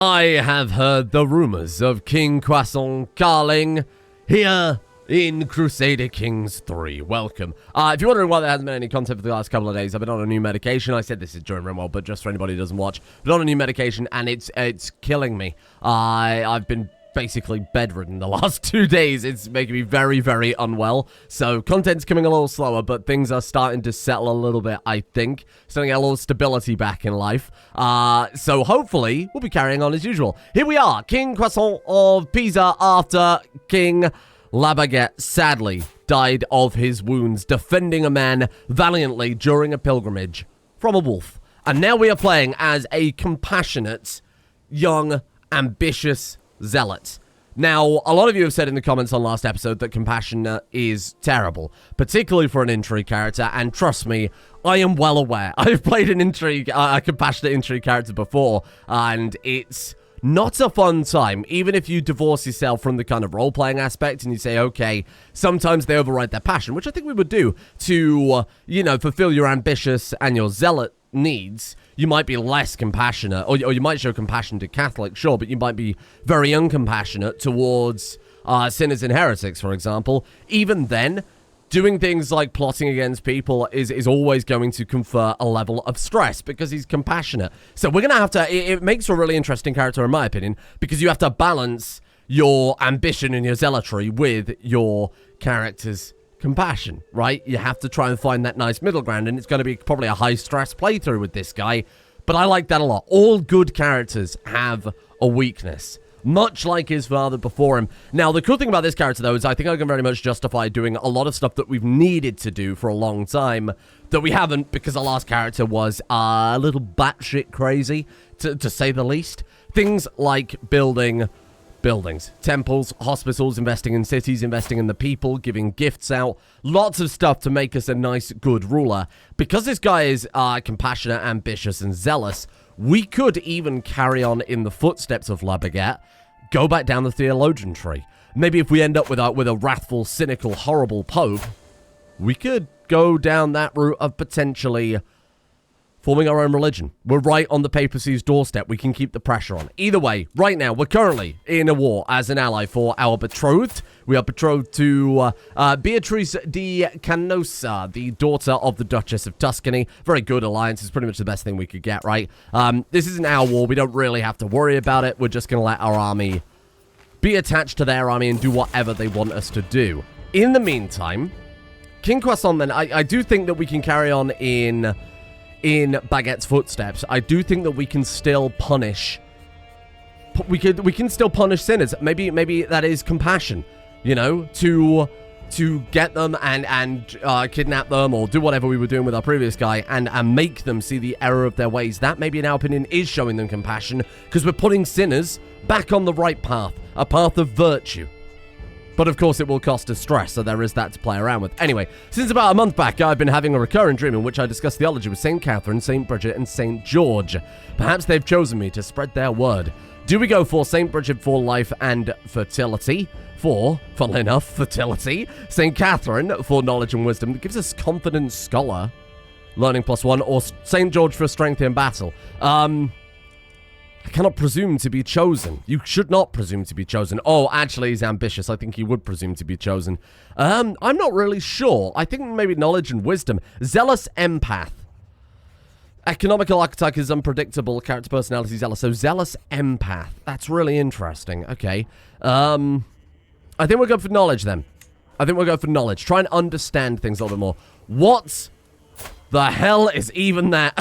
I have heard the rumors of King Baguette Karling here in Crusader Kings 3. Welcome. If you're wondering why there hasn't been any content for the last couple of days, I've been on a new medication. I said this is during Rimworld, but just for anybody who doesn't watch, I've been on a new medication and it's killing me. I've been basically bedridden the last 2 days. It's making me very, very unwell. So content's coming a little slower, but things are starting to settle a little bit, I think. Starting to get a little stability back in life. So hopefully we'll be carrying on as usual. Here we are, King Croissant of Pisa after King Baguette sadly died of his wounds, defending a man valiantly during a pilgrimage from a wolf. And now we are playing as a compassionate, young, ambitious zealot. Now, a lot of you have said in the comments on last episode that compassionate is terrible, particularly for an intrigue character, and trust me, I am well aware. I've played an a compassionate intrigue character before, and it's not a fun time, even if you divorce yourself from the kind of role-playing aspect and you say, okay, sometimes they override their passion, which I think we would do to, fulfill your ambitious and your zealot needs. You might be less compassionate, or you might show compassion to Catholics, sure, but you might be very uncompassionate towards sinners and heretics, for example. Even then, doing things like plotting against people is always going to confer a level of stress because he's compassionate. So we're going to have to, it makes for a really interesting character in my opinion, because you have to balance your ambition and your zealotry with your character's compassion, right? You have to try and find that nice middle ground, and it's going to be probably a high-stress playthrough with this guy, but I like that a lot. All good characters have a weakness, much like his father before him. Now, the cool thing about this character, though, is I think I can very much justify doing a lot of stuff that we've needed to do for a long time that we haven't, because our last character was a little batshit crazy, to say the least. Things like building buildings, temples, hospitals, investing in cities, investing in the people, giving gifts out, lots of stuff to make us a nice, good ruler. Because this guy is compassionate, ambitious, and zealous, we could even carry on in the footsteps of Baguette, go back down the theologian tree. Maybe if we end up with a wrathful, cynical, horrible pope, we could go down that route of potentially forming our own religion. We're right on the papacy's doorstep. We can keep the pressure on. Either way, right now, we're currently in a war as an ally for our betrothed. We are betrothed to Beatrice di Canossa, the daughter of the Duchess of Tuscany. Very good alliance. It's pretty much the best thing we could get, right? This isn't our war. We don't really have to worry about it. We're just going to let our army be attached to their army and do whatever they want us to do. In the meantime, King Croissant, then, I do think that we can carry on in Baguette's footsteps. I do think that we can still punish. We can still punish sinners. Maybe that is compassion, to get them and kidnap them or do whatever we were doing with our previous guy and make them see the error of their ways. That, maybe in our opinion, is showing them compassion because we're putting sinners back on the right path, a path of virtue. But of course it will cost us stress, so there is that to play around with. Anyway, since about a month back, I've been having a recurring dream in which I discuss theology with St. Catherine, St. Bridget, and St. George. Perhaps they've chosen me to spread their word. Do we go for St. Bridget for life and fertility? Funnily enough, fertility. St. Catherine for knowledge and wisdom that gives us confident scholar, learning +1, or St. George for strength in battle. I cannot presume to be chosen. You should not presume to be chosen. Oh, actually, he's ambitious. I think he would presume to be chosen. I'm not really sure. I think maybe knowledge and wisdom. Zealous empath. Economical archetype is unpredictable. Character personality zealous. So zealous empath. That's really interesting. Okay. I think we'll go for knowledge then. I think we'll go for knowledge. Try and understand things a little bit more. What the hell is even that?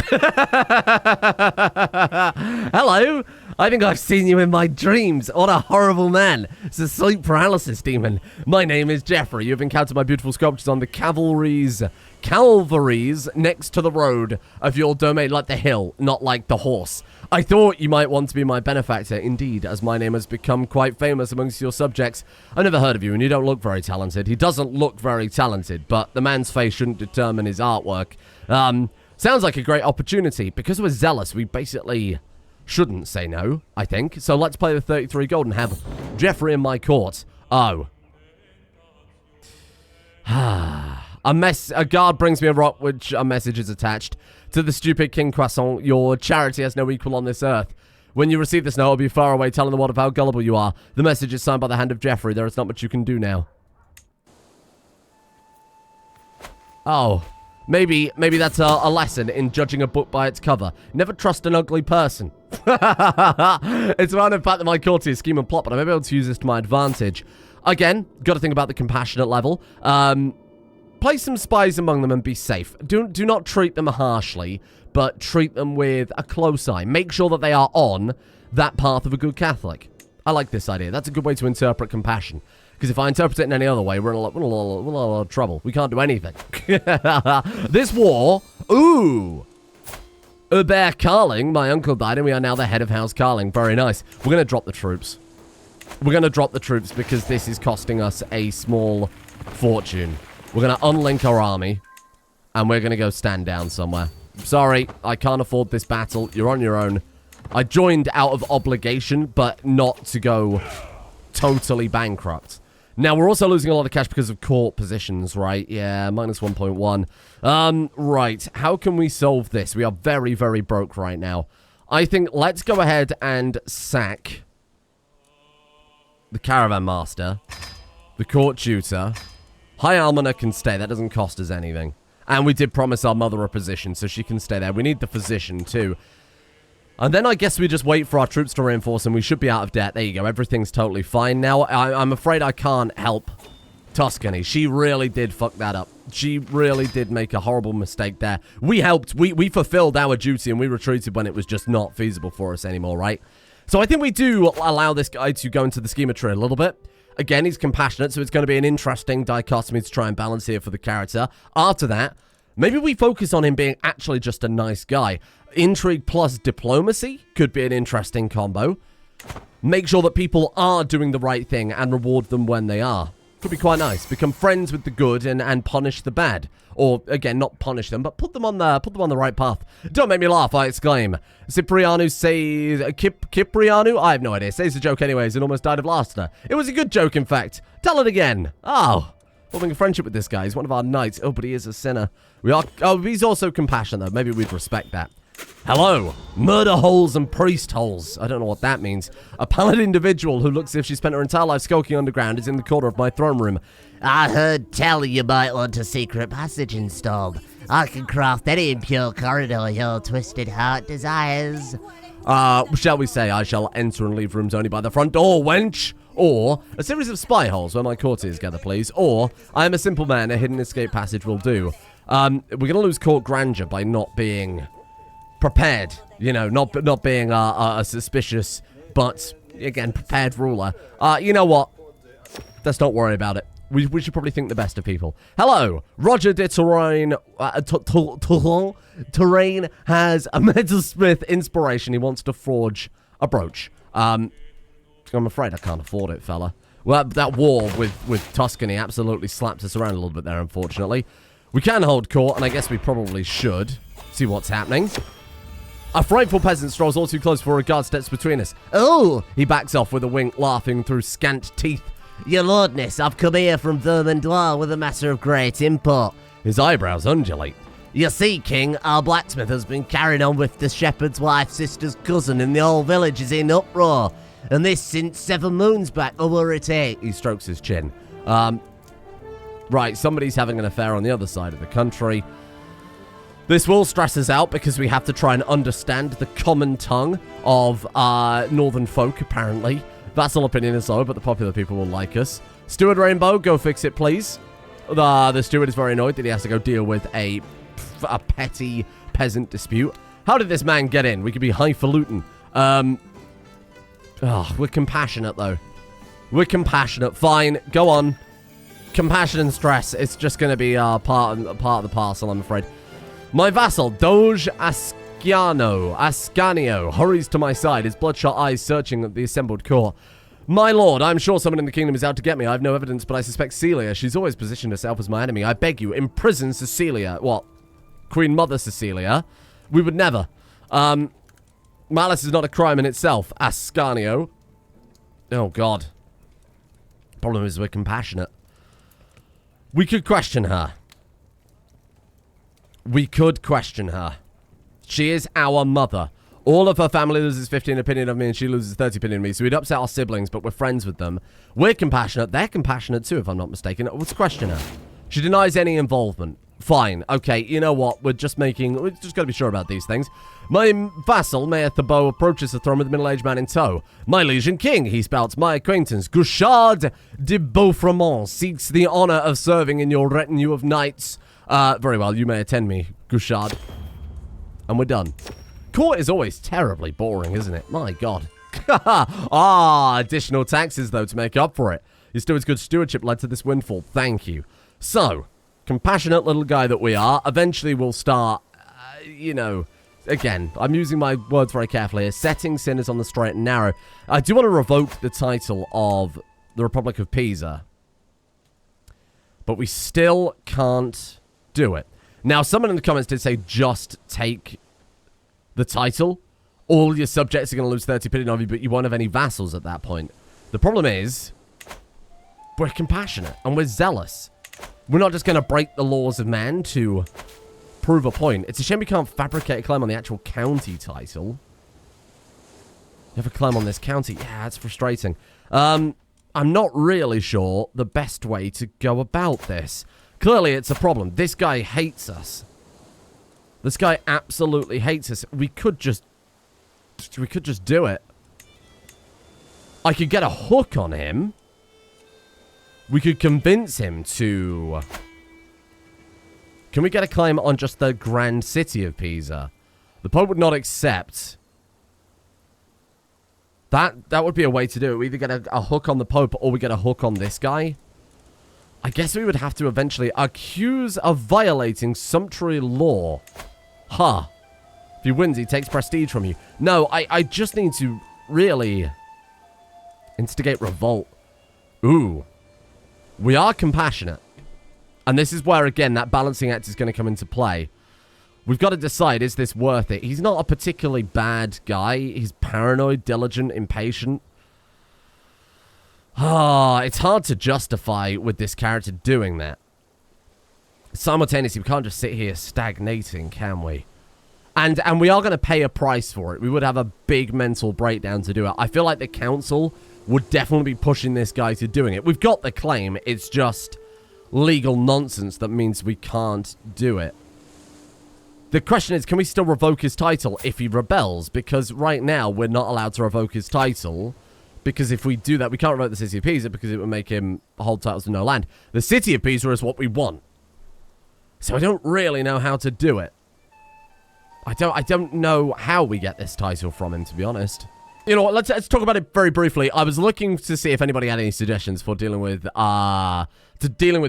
Hello? I think I've seen you in my dreams. What a horrible man. It's a sleep paralysis demon. My name is Jeffrey. You've encountered my beautiful sculptures on the Calvaries next to the road of your domain, like the hill, not like the horse. I thought you might want to be my benefactor, indeed, as my name has become quite famous amongst your subjects. I've never heard of you, and you don't look very talented. He doesn't look very talented, but the man's face shouldn't determine his artwork. Sounds like a great opportunity. Because we're zealous, we basically shouldn't say no, I think. So let's play the 33 gold and have Jeffrey in my court. Oh. A guard brings me a rock, which a message is attached. To the stupid King Croissant, your charity has no equal on this earth. When you receive this note, I'll be far away telling the world of how gullible you are. The message is signed by the hand of Jeffrey. There is not much you can do now. Oh. Maybe that's a lesson in judging a book by its cover. Never trust an ugly person. It's around the fact that my courtier scheme and plot, but I may be able to use this to my advantage. Again, got to think about the compassionate level. Place some spies among them and be safe. Do not treat them harshly, but treat them with a close eye. Make sure that they are on that path of a good Catholic. I like this idea. That's a good way to interpret compassion. Because if I interpret it in any other way, we're in a lot of trouble. We can't do anything. This war... Ooh! Baguette Karling, my uncle died, and we are now the head of House Karling. Very nice. We're going to drop the troops. We're going to drop the troops because this is costing us a small fortune. We're going to unlink our army, and we're going to go stand down somewhere. Sorry, I can't afford this battle. You're on your own. I joined out of obligation, but not to go totally bankrupt. Now, we're also losing a lot of cash because of court positions, right? Yeah, minus 1.1. Right. How can we solve this? We are very, very broke right now. I think let's go ahead and sack the caravan master, the court tutor. High almoner can stay. That doesn't cost us anything. And we did promise our mother a position, so she can stay there. We need the physician, too. And then I guess we just wait for our troops to reinforce and we should be out of debt. There you go. Everything's totally fine now. I'm afraid I can't help Tuscany. She really did fuck that up. She really did make a horrible mistake there. We helped. We fulfilled our duty and we retreated when it was just not feasible for us anymore, right? So I think we do allow this guy to go into the schema tree a little bit. Again, he's compassionate, so it's going to be an interesting dichotomy to try and balance here for the character. After that, maybe we focus on him being actually just a nice guy. Intrigue plus diplomacy could be an interesting combo. Make sure that people are doing the right thing and reward them when they are. Could be quite nice. Become friends with the good and punish the bad. Or, again, not punish them, but put them on the right path. Don't make me laugh, I exclaim. Cipriano says... Cipriano? I have no idea. Says the joke anyways and almost died of laughter. It was a good joke, in fact. Tell it again. Oh... Forming a friendship with this guy. He's one of our knights. Oh, but he is a sinner. We are... Oh, he's also compassionate, though. Maybe we'd respect that. Hello. Murder holes and priest holes. I don't know what that means. A pallid individual who looks as if she spent her entire life skulking underground is in the corner of my throne room. I heard tell you might want a secret passage installed. I can craft any impure corridor your twisted heart desires. Shall we say I shall enter and leave rooms only by the front door, wench? Or a series of spy holes where my courtiers gather, please. Or I am a simple man, a hidden escape passage will do. We're going to lose court grandeur by not being prepared. You know, not being a suspicious, but, again, prepared ruler. You know what? Let's not worry about it. We should probably think the best of people. Hello, Roger de Terrain. Terrain has a metalsmith inspiration. He wants to forge a brooch. I'm afraid I can't afford it, fella. Well, that war with Tuscany absolutely slapped us around a little bit there, unfortunately. We can hold court, and I guess we probably should. See what's happening. A frightful peasant strolls all too close for a guard steps between us. Oh! He backs off with a wink, laughing through scant teeth. Your lordness, I've come here from Vermandois with a matter of great import. His eyebrows undulate. You see, King, our blacksmith has been carrying on with the shepherd's wife's sister's cousin, and the whole village is in uproar. And this since 7 moons back, or were it 8? He strokes his chin. Right, somebody's having an affair on the other side of the country. This will stress us out because we have to try and understand the common tongue of northern folk, apparently. Vassal opinion is low, but the popular people will like us. Steward Rainbow, go fix it, please. The steward is very annoyed that he has to go deal with a petty peasant dispute. How did this man get in? We could be highfalutin. We're compassionate, though. We're compassionate. Fine, go on. Compassion and stress. It's just going to be part of the parcel, I'm afraid. My vassal, Doge Ascanio, hurries to my side, his bloodshot eyes searching at the assembled court. My lord, I'm sure someone in the kingdom is out to get me. I have no evidence, but I suspect Celia. She's always positioned herself as my enemy. I beg you, imprison Cecilia. What? Queen Mother Cecilia? We would never. Malice is not a crime in itself. Ascanio. Oh, God. Problem is we're compassionate. We could question her. We could question her. She is our mother. All of her family loses 15 opinion of me, and she loses 30 opinion of me. So we'd upset our siblings, but we're friends with them. We're compassionate. They're compassionate too, if I'm not mistaken. Let's question her. She denies any involvement. Fine. Okay, you know what? We're just got to be sure about these things. My vassal, Mayor Thibault, approaches the throne with a middle-aged man in tow. My liege king, he spouts, my acquaintance, Gouchard de Beaufremont, seeks the honor of serving in your retinue of knights. Very well, you may attend me, Gouchard. And we're done. Court is always terribly boring, isn't it? My God. Additional taxes, though, to make up for it. Your steward's good stewardship led to this windfall. Thank you. So, compassionate little guy that we are, eventually we'll start, again, I'm using my words very carefully here, setting sinners on the straight and narrow. I do want to revoke the title of the Republic of Pisa, but we still can't do it. Now, someone in the comments did say just take the title. All your subjects are going to lose 30 opinion of you, but you won't have any vassals at that point. The problem is, we're compassionate and we're zealous. We're not just going to break the laws of man to prove a point. It's a shame we can't fabricate a claim on the actual county title. You have a claim on this county? Yeah, that's frustrating. I'm not really sure the best way to go about this. Clearly, it's a problem. This guy hates us. This guy absolutely hates us. We could just do it. I could get a hook on him. We could convince him to... Can we get a claim on just the grand city of Pisa? The Pope would not accept. That would be a way to do it. We either get a hook on the Pope or we get a hook on this guy. I guess we would have to eventually accuse of violating sumptuary law. Huh. If he wins, he takes prestige from you. No, I just need to really instigate revolt. Ooh. We are compassionate. And this is where, again, that balancing act is going to come into play. We've got to decide, is this worth it? He's not a particularly bad guy. He's paranoid, diligent, impatient. It's hard to justify with this character doing that. Simultaneously, we can't just sit here stagnating, can we? And we are going to pay a price for it. We would have a big mental breakdown to do it. I feel like the council would definitely be pushing this guy to doing it. We've got the claim. It's just legal nonsense that means we can't do it. The question is, can we still revoke his title if he rebels? Because right now, we're not allowed to revoke his title. Because if we do that, we can't revoke the city of Pisa because it would make him hold titles to no land. The city of Pisa is what we want. So I don't really know how to do it. I don't know how we get this title from him, to be honest. You know what, let's talk about it very briefly. I was looking to see if anybody had any suggestions for dealing with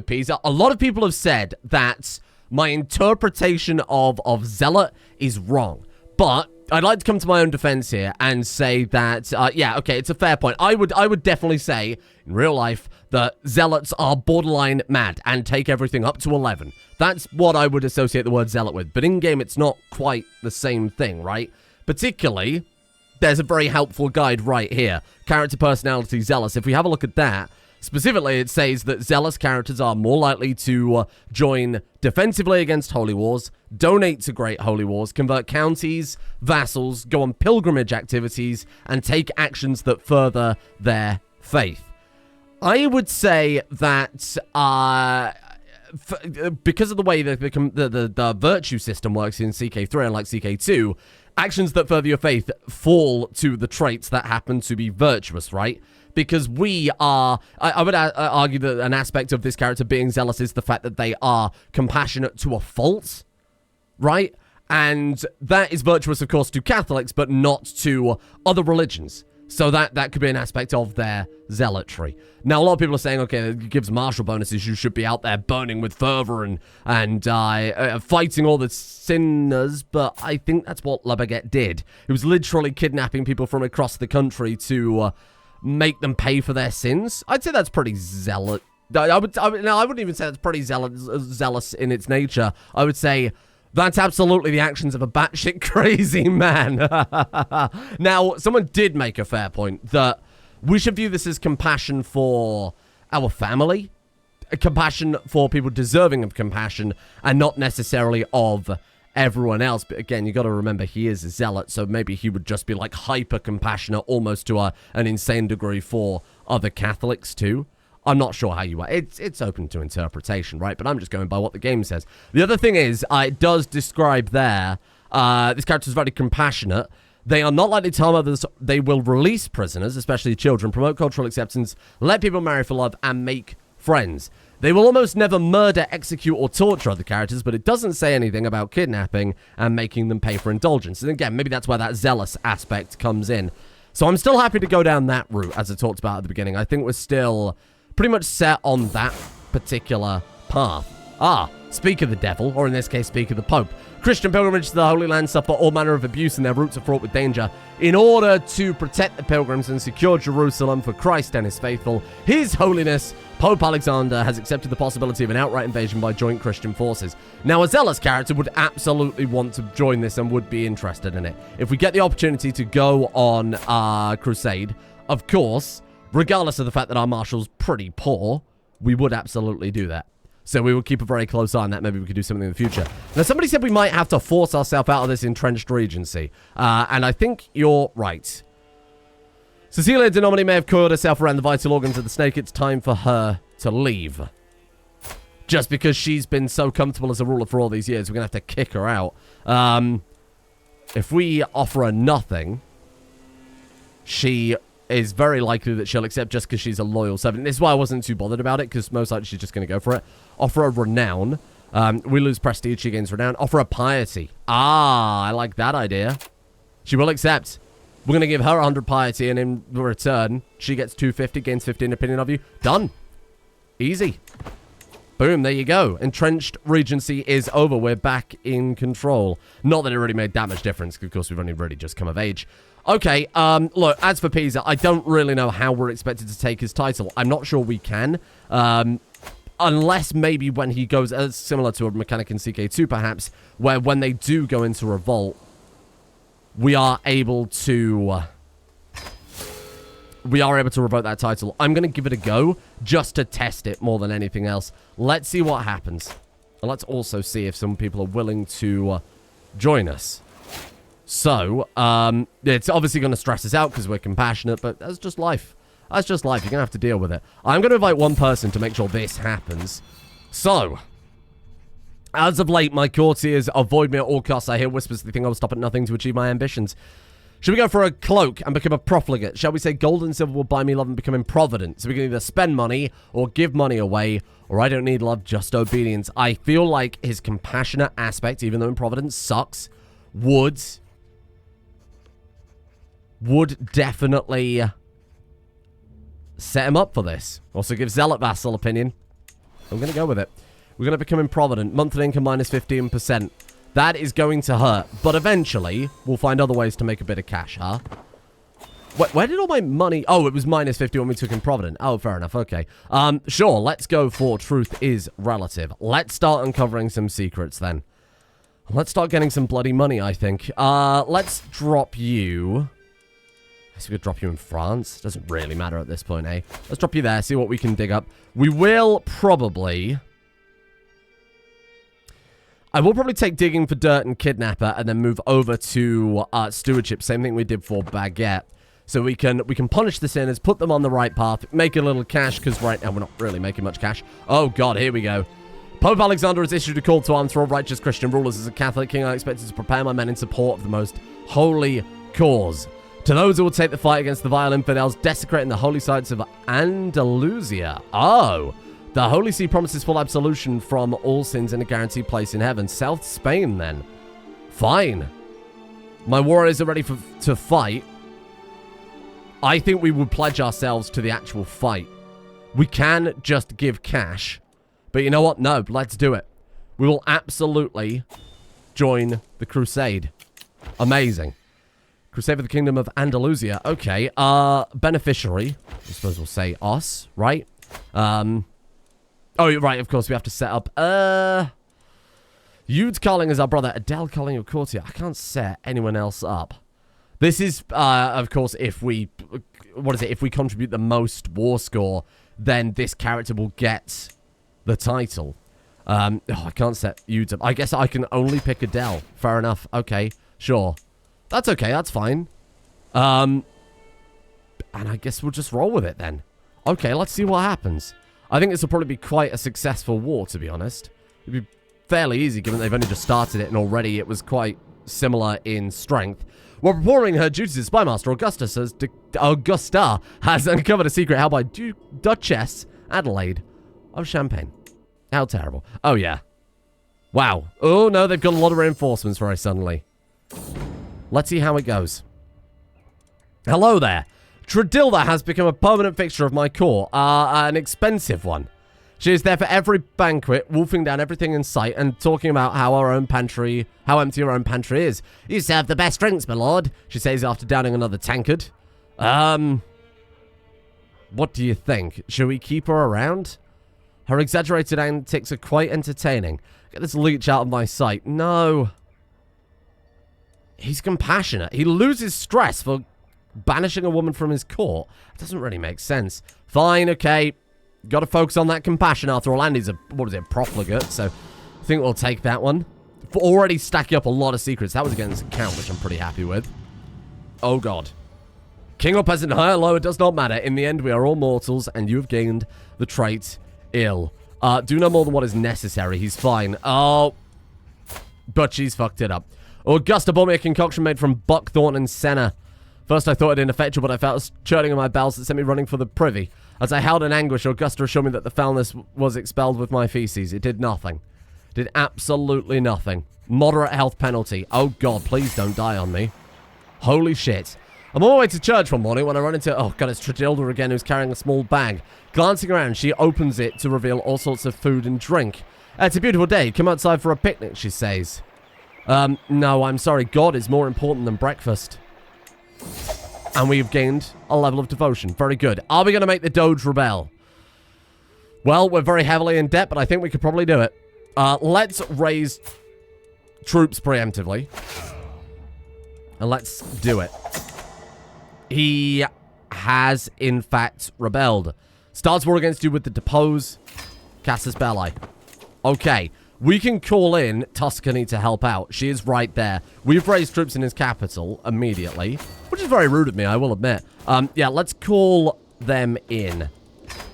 Pisa. A lot of people have said that my interpretation of Zealot is wrong. But I'd like to come to my own defense here and say that, yeah, okay, it's a fair point. I would definitely say, in real life, that Zealots are borderline mad and take everything up to 11. That's what I would associate the word Zealot with. But in-game, it's not quite the same thing, right? Particularly, there's a very helpful guide right here. Character personality Zealous. If we have a look at that, specifically, it says that zealous characters are more likely to join defensively against holy wars, donate to great holy wars, convert counties, vassals, go on pilgrimage activities, and take actions that further their faith. I would say that because of the way the virtue system works in CK3 and like CK2, actions that further your faith fall to the traits that happen to be virtuous, right? Because we are, I would argue that an aspect of this character being zealous is the fact that they are compassionate to a fault, right? And that is virtuous, of course, to Catholics, but not to other religions. So that could be an aspect of their zealotry. Now, a lot of people are saying, okay, it gives martial bonuses. You should be out there burning with fervor and fighting all the sinners. But I think that's what La Baguette did. It was literally kidnapping people from across the country to make them pay for their sins. I'd say that's pretty zealot. I wouldn't even say that's pretty zealous in its nature. I would say that's absolutely the actions of a batshit crazy man. Now, someone did make a fair point that we should view this as compassion for our family, compassion for people deserving of compassion, and not necessarily of everyone else. But again, you got to remember he is a zealot, so maybe he would just be like hyper compassionate, almost to an insane degree for other Catholics too. I'm not sure how you are. It's open to interpretation, right? But I'm just going by what the game says. The other thing is, it does describe there, this character is very compassionate. They are not likely to harm others. They will release prisoners, especially children, promote cultural acceptance, let people marry for love, and make friends. They will almost never murder, execute, or torture other characters, but it doesn't say anything about kidnapping and making them pay for indulgence. And again, maybe that's where that zealous aspect comes in. So I'm still happy to go down that route, as I talked about at the beginning. I think we're still pretty much set on that particular path. Speak of the devil, or in this case, speak of the Pope. Christian pilgrimages to the Holy Land suffer all manner of abuse and their routes are fraught with danger. In order to protect the pilgrims and secure Jerusalem for Christ and his faithful, His Holiness Pope Alexander has accepted the possibility of an outright invasion by joint Christian forces. Now, a zealous character would absolutely want to join this and would be interested in it. If we get the opportunity to go on crusade, of course, regardless of the fact that our marshal's pretty poor, we would absolutely do that. So we will keep a very close eye on that. Maybe we could do something in the future. Now, somebody said we might have to force ourselves out of this entrenched regency. And I think you're right. Cecilia de Nomini may have coiled herself around the vital organs of the snake. It's time for her to leave. Just because she's been so comfortable as a ruler for all these years, we're going to have to kick her out. If we offer her nothing, she is very likely that she'll accept just because she's a loyal servant. This is why I wasn't too bothered about it, because most likely she's just going to go for it. Offer a renown. We lose prestige, she gains renown. Offer a piety. I like that idea. She will accept. We're going to give her 100 piety, and in return, she gets 250, gains 15 opinion of you. Done. Easy. Boom, there you go. Entrenched regency is over. We're back in control. Not that it really made that much difference, because of course we've only really just come of age. Okay, look, as for Pisa, I don't really know how we're expected to take his title. I'm not sure we can. Unless maybe when he goes, similar to a mechanic in CK2 perhaps, where when they do go into revolt, we are able to revoke that title. I'm going to give it a go just to test it more than anything else. Let's see what happens. And let's also see if some people are willing to join us. So, it's obviously going to stress us out because we're compassionate, but that's just life. That's just life. You're going to have to deal with it. I'm going to invite one person to make sure this happens. So, as of late, my courtiers avoid me at all costs. I hear whispers they think I'll stop at nothing to achieve my ambitions. Should we go for a cloak and become a profligate? Shall we say gold and silver will buy me love and become improvident? So we can either spend money or give money away, or I don't need love, just obedience. I feel like his compassionate aspect, even though improvidence sucks, would definitely set him up for this. Also give Zealot Vassal opinion. I'm going to go with it. We're going to become improvident. Monthly income minus 15%. That is going to hurt. But eventually, we'll find other ways to make a bit of cash, huh? Where did all my money... Oh, it was minus 50 when we took improvident. Oh, fair enough. Okay. Sure, let's go for truth is relative. Let's start uncovering some secrets then. Let's start getting some bloody money, I think. Let's drop you... I guess we could drop you in France. Doesn't really matter at this point, eh? Let's drop you there, see what we can dig up. We will probably... I will probably take digging for dirt and kidnapper and then move over to stewardship. Same thing we did for Baguette. So we can punish the sinners, put them on the right path, make a little cash, because right now we're not really making much cash. Oh, God, here we go. Pope Alexander has issued a call to arms for all righteous Christian rulers. As a Catholic king, I expected to prepare my men in support of the most holy cause. To those who will take the fight against the vile infidels, desecrating the holy sites of Andalusia. Oh, the Holy See promises full absolution from all sins and a guaranteed place in heaven. South Spain, then. Fine. My warriors are ready to fight. I think we would pledge ourselves to the actual fight. We can just give cash. But you know what? No, let's do it. We will absolutely join the crusade. Amazing. Crusade for the Kingdom of Andalusia. Okay. Beneficiary. I suppose we'll say us, right? Oh, right, of course, we have to set up, Baguette Karling is our brother, Adele Karling of courtier. I can't set anyone else up. This is, of course, if we, if we contribute the most war score, then this character will get the title. I can't set you to... I guess I can only pick Adele. Fair enough. Okay, sure. That's okay, that's fine. And I guess we'll just roll with it then. Okay, let's see what happens. I think this will probably be quite a successful war, to be honest. It'd be fairly easy, given they've only just started it, and already it was quite similar in strength. While performing her duties as spymaster, Augusta has uncovered a secret held by Duchess Adelaide of Champagne. How terrible. Oh, yeah. Wow. Oh, no, they've got a lot of reinforcements very suddenly. Let's see how it goes. Hello there. Tradilda has become a permanent fixture of my court. An expensive one. She is there for every banquet, wolfing down everything in sight and talking about how empty her own pantry is. You serve the best drinks, my lord, she says after downing another tankard. What do you think? Should we keep her around? Her exaggerated antics are quite entertaining. Get this leech out of my sight. No. He's compassionate. He loses stress for banishing a woman from his court. It doesn't really make sense. Fine, okay. Got to focus on that compassion after all. And he's a, profligate, so I think we'll take that one. For already stacking up a lot of secrets. That was against a count, which I'm pretty happy with. Oh, God. King or peasant, high or low, it does not matter. In the end, we are all mortals, and you have gained the trait ill. Do no more than what is necessary. He's fine. Oh. But she's fucked it up. Augusta bought me a concoction made from buckthorn and senna. First, I thought it ineffectual, but I felt a churning in my bowels that sent me running for the privy. As I howled in anguish, Augusta assured me that the foulness was expelled with my feces. It did nothing. Did absolutely nothing. Moderate health penalty. Oh, God, please don't die on me. Holy shit. I'm on my way to church one morning when I run into... Oh, God, it's Tradilda again, who's carrying a small bag. Glancing around, she opens it to reveal all sorts of food and drink. It's a beautiful day. Come outside for a picnic, she says. No, I'm sorry. God is more important than breakfast. And we've gained a level of devotion. Very good. Are we going to make the Doge rebel? Well, we're very heavily in debt, but I think we could probably do it. Let's raise troops preemptively. And let's do it. He has, in fact, rebelled. Starts war against you with the depose. Casus Belli. Okay. We can call in Tuscany to help out. She is right there. We've raised troops in his capital immediately, which is very rude of me, I will admit. Yeah, let's call them in.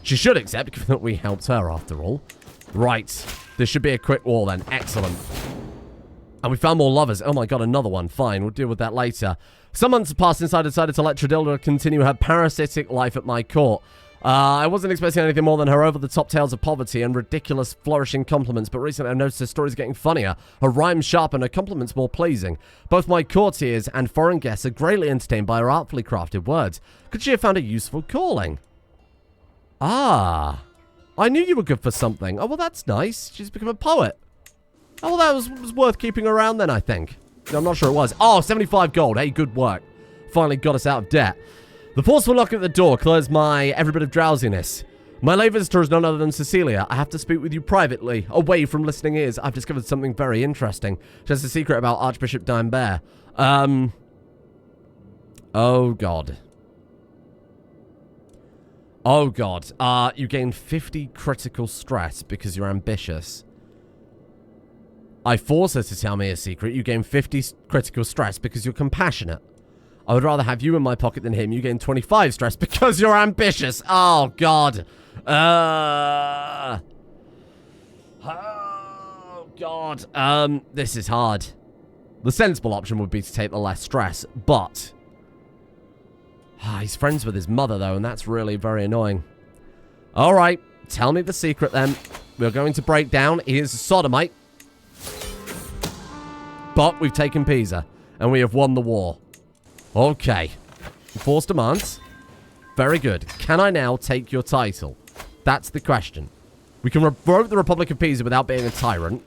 She should accept, given that we helped her after all. Right. This should be a quick war then. Excellent. And we found more lovers. Oh my God, another one. Fine, we'll deal with that later. Some months have passed since I decided to let Tradilda continue her parasitic life at my court. I wasn't expecting anything more than her over-the-top tales of poverty and ridiculous flourishing compliments, but recently I've noticed her stories getting funnier, her rhymes sharp, and her compliments more pleasing. Both my courtiers and foreign guests are greatly entertained by her artfully crafted words. Could she have found a useful calling? Ah. I knew you were good for something. Oh, well, that's nice. She's become a poet. Oh, well, that was worth keeping around then, I think. I'm not sure it was. Oh, 75 gold. Hey, good work. Finally got us out of debt. The forceful knock at the door clears my every bit of drowsiness. My lay visitor is none other than Cecilia. I have to speak with you privately, away from listening ears. I've discovered something very interesting. She has a secret about Archbishop Daimbert. Oh, God. Oh, God. You gain 50 critical stress because you're ambitious. I force her to tell me a secret. You gain 50 critical stress because you're compassionate. I would rather have you in my pocket than him. You gain 25 stress because you're ambitious. Oh, God. Oh, God. This is hard. The sensible option would be to take the less stress, but... he's friends with his mother, though, and that's really very annoying. All right. Tell me the secret, then. We're going to break down. He is a sodomite. But we've taken Pisa, and we have won the war. Okay. Force demands. Very good. Can I now take your title? That's the question. We can revoke the Republic of Pisa without being a tyrant.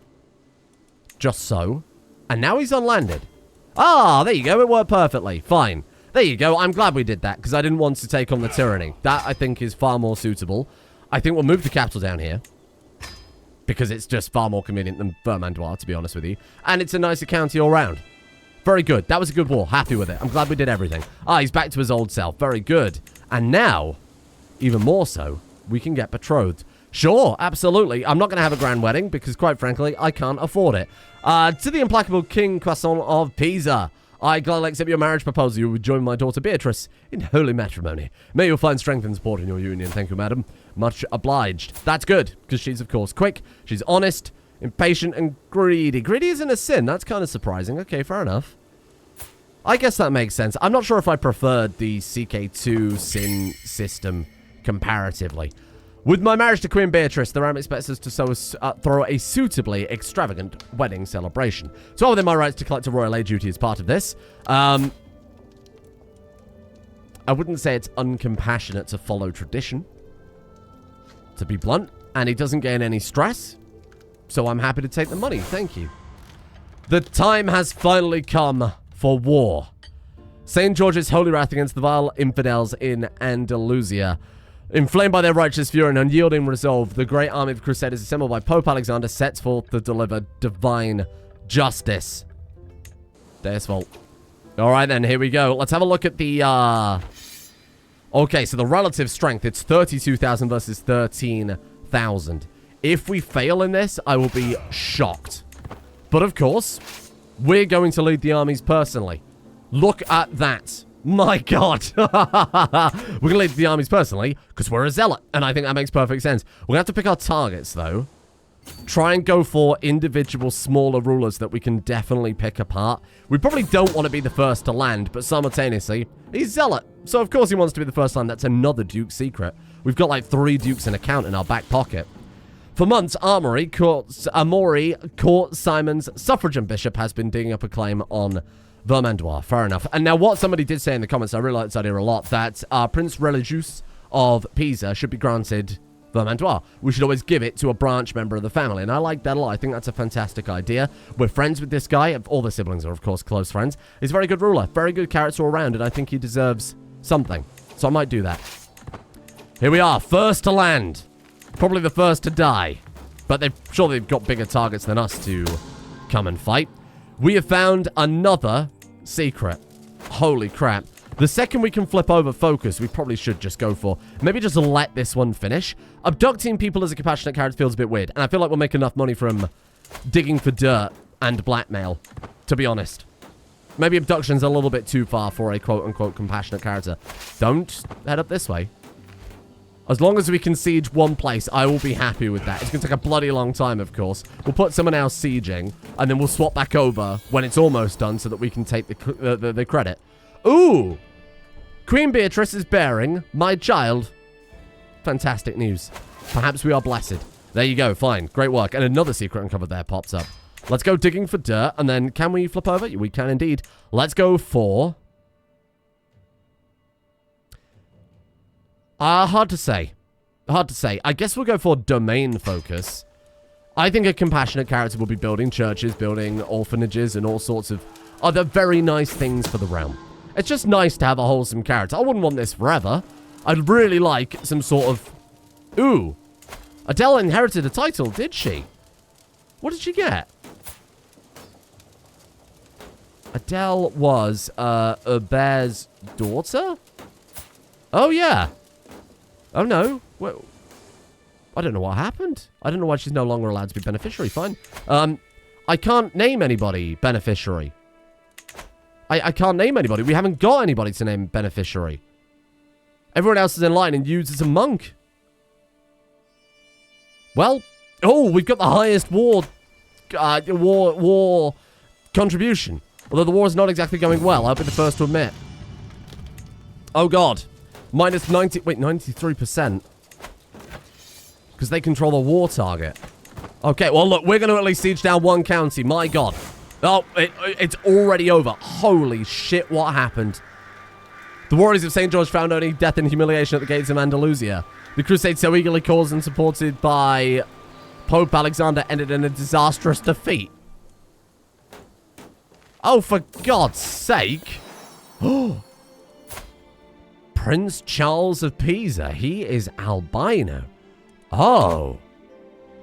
Just so. And now he's unlanded. Ah, there you go. It worked perfectly. Fine. There you go. I'm glad we did that, because I didn't want to take on the tyranny. That, I think, is far more suitable. I think we'll move the capital down here. Because it's just far more convenient than Vermandois, to be honest with you. And it's a nicer county all round. Very good. That was a good war. Happy with it. I'm glad we did everything. Ah, he's back to his old self. Very good. And now, even more so, we can get betrothed. Sure, absolutely. I'm not going to have a grand wedding because, quite frankly, I can't afford it. To the implacable King Croissant of Pisa, I gladly accept your marriage proposal. You will join my daughter Beatrice in holy matrimony. May you find strength and support in your union. Thank you, madam. Much obliged. That's good, because she's, of course, quick. She's honest, impatient, and greedy. Greedy isn't a sin. That's kind of surprising. Okay, fair enough. I guess that makes sense. I'm not sure if I preferred the CK2 sin system comparatively. With my marriage to Queen Beatrice, the Ram expects us to throw a suitably extravagant wedding celebration. So within my rights to collect a royal aid duty as part of this. I wouldn't say it's uncompassionate to follow tradition, to be blunt, and he doesn't gain any stress. So I'm happy to take the money. Thank you. The time has finally come for war. St. George's holy wrath against the vile infidels in Andalusia. Inflamed by their righteous fury and unyielding resolve, the great army of Crusaders assembled by Pope Alexander sets forth to deliver divine justice. Deus Vult. Alright then, here we go. Let's have a look at the, Okay, so the relative strength, it's 32,000 versus 13,000. If we fail in this, I will be shocked. But of course, we're going to lead the armies personally. Look at that. My God. We're going to lead the armies personally because we're a zealot. And I think that makes perfect sense. We're going to have to pick our targets, though. Try and go for individual smaller rulers that we can definitely pick apart. We probably don't want to be the first to land, but simultaneously, he's zealot. So, of course, he wants to be the first to land. That's another Duke secret. We've got like 3 Dukes in account in our back pocket. For months, Amaury Court Simon's suffragan bishop has been digging up a claim on Vermandois. Fair enough. And now what somebody did say in the comments, I really like this idea a lot, that Prince Religious of Pisa should be granted Vermandois. We should always give it to a branch member of the family. And I like that a lot. I think that's a fantastic idea. We're friends with this guy. All the siblings are, of course, close friends. He's a very good ruler. Very good character all around. And I think he deserves something. So I might do that. Here we are. First to land. Probably the first to die. But surely they've got bigger targets than us to come and fight. We have found another secret. Holy crap. The second we can flip over focus, we probably should just go for. Maybe just let this one finish. Abducting people as a compassionate character feels a bit weird. And I feel like we'll make enough money from digging for dirt and blackmail, to be honest. Maybe abduction's a little bit too far for a quote-unquote compassionate character. Don't head up this way. As long as we can siege one place, I will be happy with that. It's going to take a bloody long time, of course. We'll put someone else sieging, and then we'll swap back over when it's almost done so that we can take the credit. Ooh! Queen Beatrice is bearing my child. Fantastic news. Perhaps we are blessed. There you go. Fine. Great work. And another secret uncovered there pops up. Let's go digging for dirt, and then can we flip over? We can indeed. Let's go for... hard to say. Hard to say. I guess we'll go for domain focus. I think a compassionate character will be building churches, building orphanages, and all sorts of other very nice things for the realm. It's just nice to have a wholesome character. I wouldn't want this forever. I'd really like some sort of... Ooh. Adele inherited a title, did she? What did she get? Adele was Hubert's daughter? Oh, yeah. Oh, no. Well, I don't know what happened. I don't know why she's no longer allowed to be beneficiary. Fine. I can't name anybody beneficiary. I can't name anybody. We haven't got anybody to name beneficiary. Everyone else is in line and used as a monk. Well, oh, we've got the highest war contribution. Although the war is not exactly going well, I'll be the first to admit. Oh, God. Minus 90... Wait, 93%. Because they control the war target. Okay, well, look, we're going to at least siege down one county. My God. Oh, it's already over. Holy shit, what happened? The warriors of St. George found only death and humiliation at the gates of Andalusia. The crusade so eagerly caused and supported by Pope Alexander ended in a disastrous defeat. Oh, for God's sake. Oh. Prince Charles of Pisa. He is albino. Oh.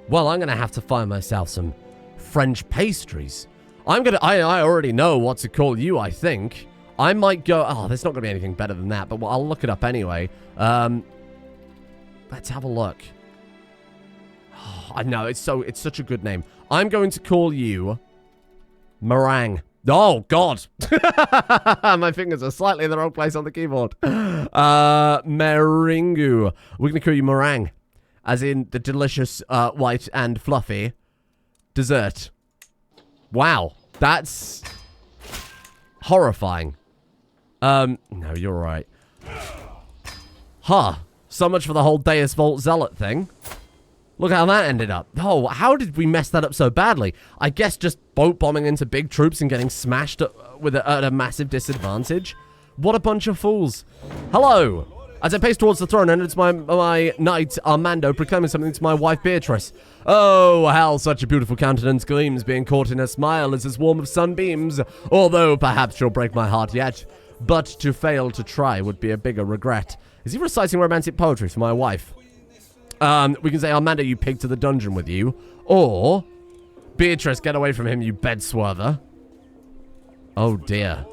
Well, I'm going to have to find myself some French pastries. I already know what to call you, I think. I might go... Oh, there's not going to be anything better than that, but I'll look it up anyway. Let's have a look. I know, it's such a good name. I'm going to call you Meringue. Oh, God. My fingers are slightly in the wrong place on the keyboard. Meringue. We're going to call you Meringue. As in the delicious, white and fluffy dessert. Wow. That's horrifying. No, you're right. Huh. So much for the whole Deus Vult Zealot thing. Look how that ended up. Oh, how did we mess that up so badly? I guess just boat bombing into big troops and getting smashed at a massive disadvantage. What a bunch of fools. Hello. As I pace towards the throne, and it's my knight Armando proclaiming something to my wife Beatrice. Oh, how such a beautiful countenance gleams, being caught in her smile is as warm of sunbeams. Although perhaps she'll break my heart yet, but to fail to try would be a bigger regret. Is he reciting romantic poetry for my wife? We can say, Armando, you pig to the dungeon with you. Or, Beatrice, get away from him, you bed swerver. Oh, dear.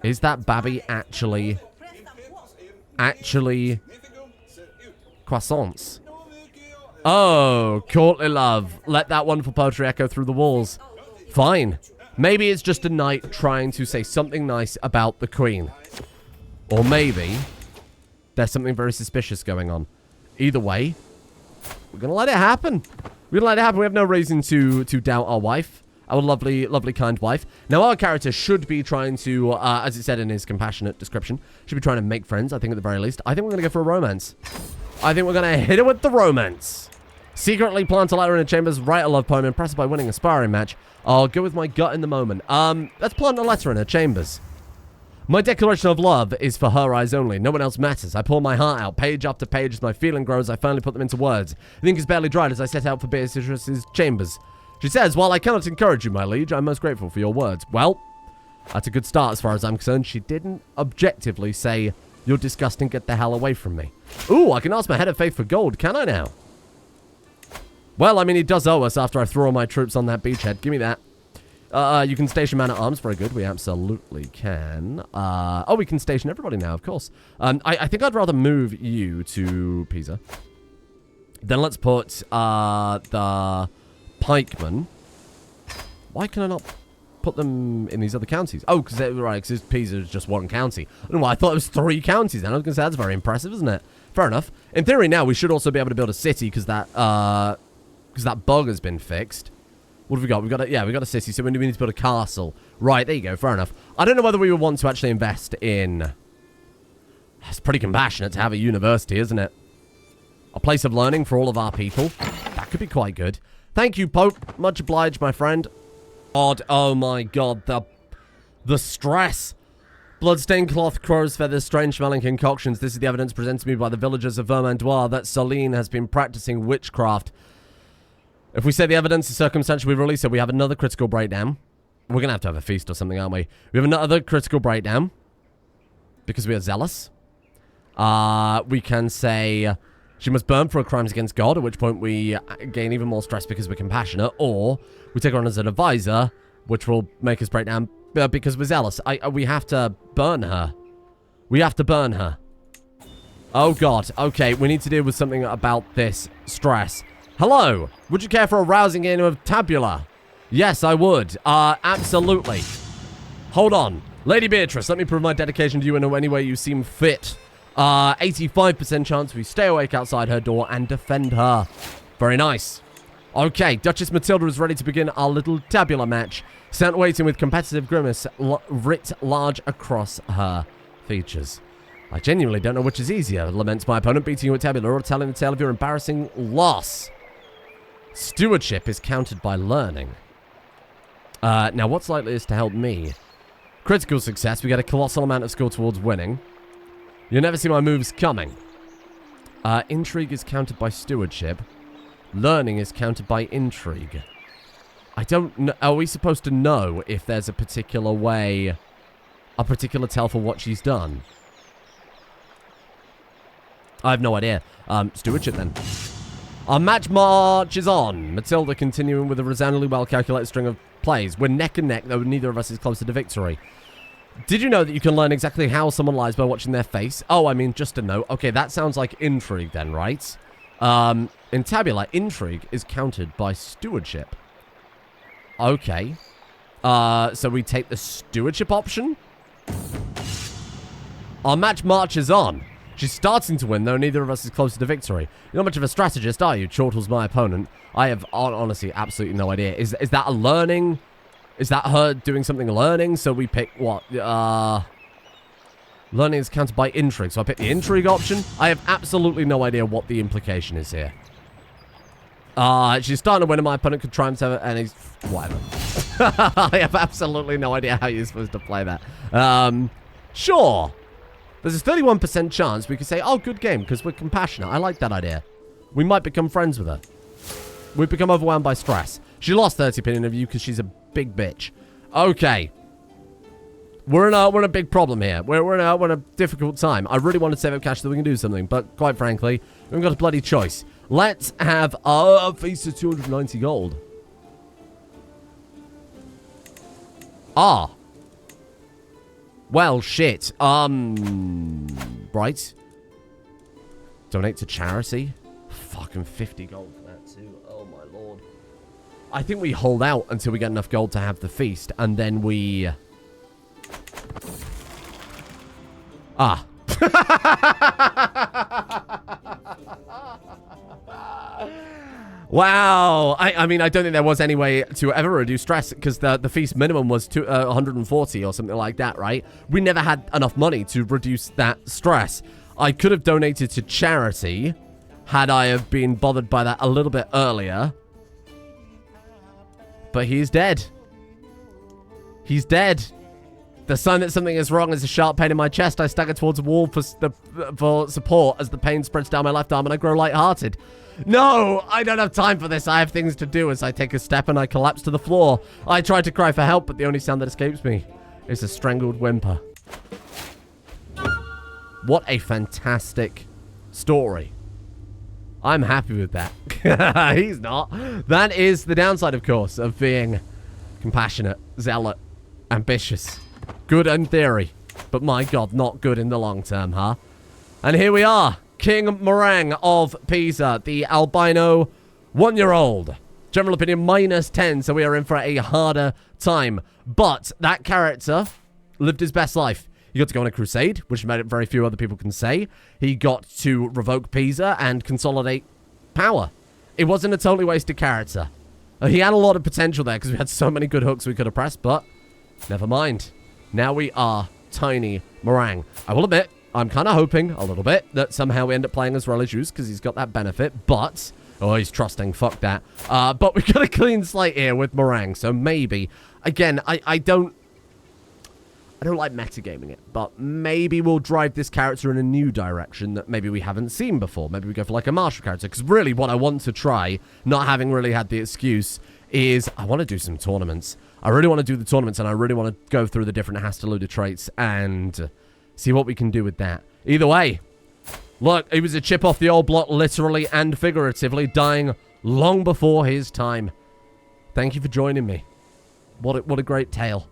Is that Babby actually croissants? Oh, courtly love. Let that wonderful poetry echo through the walls. Fine. Maybe it's just a knight trying to say something nice about the queen. Or maybe there's something very suspicious going on. Either way, we're going to let it happen. We're going to let it happen. We have no reason to doubt our wife. Our lovely, lovely, kind wife. Now, our character should be trying to, as it said in his compassionate description, should be trying to make friends, I think, at the very least. I think we're going to go for a romance. I think we're going to hit it with the romance. Secretly plant a letter in a chambers, write a love poem, impressed by winning a sparring match. I'll go with my gut in the moment. Let's plant a letter in her chambers. My declaration of love is for her eyes only. No one else matters. I pour my heart out, page after page. As my feeling grows, I finally put them into words. The ink is barely dried as I set out for Beatrice's chambers. She says, while I cannot encourage you, my liege, I'm most grateful for your words. Well, that's a good start as far as I'm concerned. She didn't objectively say, you're disgusting, get the hell away from me. Ooh, I can ask my head of faith for gold, can I now? Well, I mean, he does owe us after I threw all my troops on that beachhead. Give me that. You can station man-at-arms. Very good. We absolutely can. Oh, we can station everybody now, of course. I think I'd rather move you to Pisa. Then let's put the pikemen. Why can I not put them in these other counties? Oh, because Pisa is just one county. I don't know why. I thought it was 3 counties. And I was going to say, that's very impressive, isn't it? Fair enough. In theory, now we should also be able to build a city because that bug has been fixed. What have we got? We got a city, so we need to build a castle. Right, there you go, fair enough. I don't know whether we would want to actually invest in... It's pretty compassionate to have a university, isn't it? A place of learning for all of our people. That could be quite good. Thank you, Pope. Much obliged, my friend. God, oh my god, the stress. Bloodstained cloth, crow's feathers, strange-smelling concoctions. This is the evidence presented to me by the villagers of Vermandois that Soline has been practicing witchcraft. If we say the evidence is circumstantial, we release it. We have another critical breakdown. We're going to have a feast or something, aren't we? We have another critical breakdown. Because we are zealous. We can say she must burn for her crimes against God, at which point we gain even more stress because we're compassionate. Or we take her on as an advisor, which will make us break down because we're zealous. We have to burn her. We have to burn her. Oh, God. Okay, we need to deal with something about this stress. Hello. Would you care for a rousing game of tabula? Yes, I would. Absolutely. Hold on. Lady Beatrice, let me prove my dedication to you in any way you seem fit. 85% chance we stay awake outside her door and defend her. Very nice. Okay, Duchess Matilda is ready to begin our little tabula match. Sat waiting with competitive grimace writ large across her features. I genuinely don't know which is easier, laments my opponent, beating you at tabula or telling the tale of your embarrassing loss. Stewardship is counted by learning. Now, what's likeliest to help me? Critical success. We get a colossal amount of skill towards winning. You'll never see my moves coming. Intrigue is counted by stewardship. Learning is counted by intrigue. I don't know. Are we supposed to know if there's a particular way, a particular tell for what she's done? I have no idea. Stewardship then. Our match marches on. Matilda continuing with a resoundingly well-calculated string of plays. We're neck and neck, though neither of us is closer to victory. Did you know that you can learn exactly how someone lies by watching their face? Oh, I mean, just a note. Okay, that sounds like intrigue then, right? In Tabula, intrigue is countered by stewardship. Okay. So we take the stewardship option? Our match marches on. She's starting to win, though neither of us is closer to victory. You're not much of a strategist, are you? Chortle's my opponent. I have honestly absolutely no idea. Is that a learning? Is that her doing something learning? So we pick what? Learning is countered by intrigue. So I pick the intrigue option. I have absolutely no idea what the implication is here. She's starting to win and my opponent could try and he's... Whatever. I have absolutely no idea how you're supposed to play that. Sure. There's a 31% chance we could say, oh, good game, because we're compassionate. I like that idea. We might become friends with her. We've become overwhelmed by stress. She lost 30 opinion of you because she's a big bitch. Okay. We're in a big problem here. We're in a difficult time. I really want to save up cash so we can do something, but quite frankly, we haven't got a bloody choice. Let's have a feast of 290 gold. Ah. Well, shit. Right. Donate to charity. Fucking 50 gold for that too. Oh my lord. I think we hold out until we get enough gold to have the feast, and then we... Ah. Wow. I mean, I don't think there was any way to ever reduce stress because the feast minimum was 140 or something like that, right? We never had enough money to reduce that stress. I could have donated to charity had I have been bothered by that a little bit earlier. But he's dead. He's dead. The sign that something is wrong is a sharp pain in my chest. I stagger towards a wall for support as the pain spreads down my left arm and I grow lighthearted. No, I don't have time for this. I have things to do as I take a step and I collapse to the floor. I try to cry for help, but the only sound that escapes me is a strangled whimper. What a fantastic story. I'm happy with that. He's not. That is the downside, of course, of being compassionate, zealot, ambitious. Good in theory, but my god, not good in the long term, huh? And here we are. King Meringue of Pisa, the albino 1-year-old. General opinion -10, so we are in for a harder time. But that character lived his best life. He got to go on a crusade, which very few other people can say. He got to revoke Pisa and consolidate power. It wasn't a totally wasted character. He had a lot of potential there because we had so many good hooks we could have pressed, but never mind. Now we are Tiny Meringue. I will admit, I'm kind of hoping a little bit that somehow we end up playing as religious because he's got that benefit, but... Oh, he's trusting. Fuck that. But we've got a clean slate here with Meringue, so maybe... Again, I don't like metagaming it, but maybe we'll drive this character in a new direction that maybe we haven't seen before. Maybe we go for like a martial character, because really what I want to try, not having really had the excuse, is I want to do some tournaments. I really want to do the tournaments, and I really want to go through the different Hastaloda traits and see what we can do with that. Either way, look, he was a chip off the old block, literally and figuratively, dying long before his time. Thank you for joining me. What a great tale.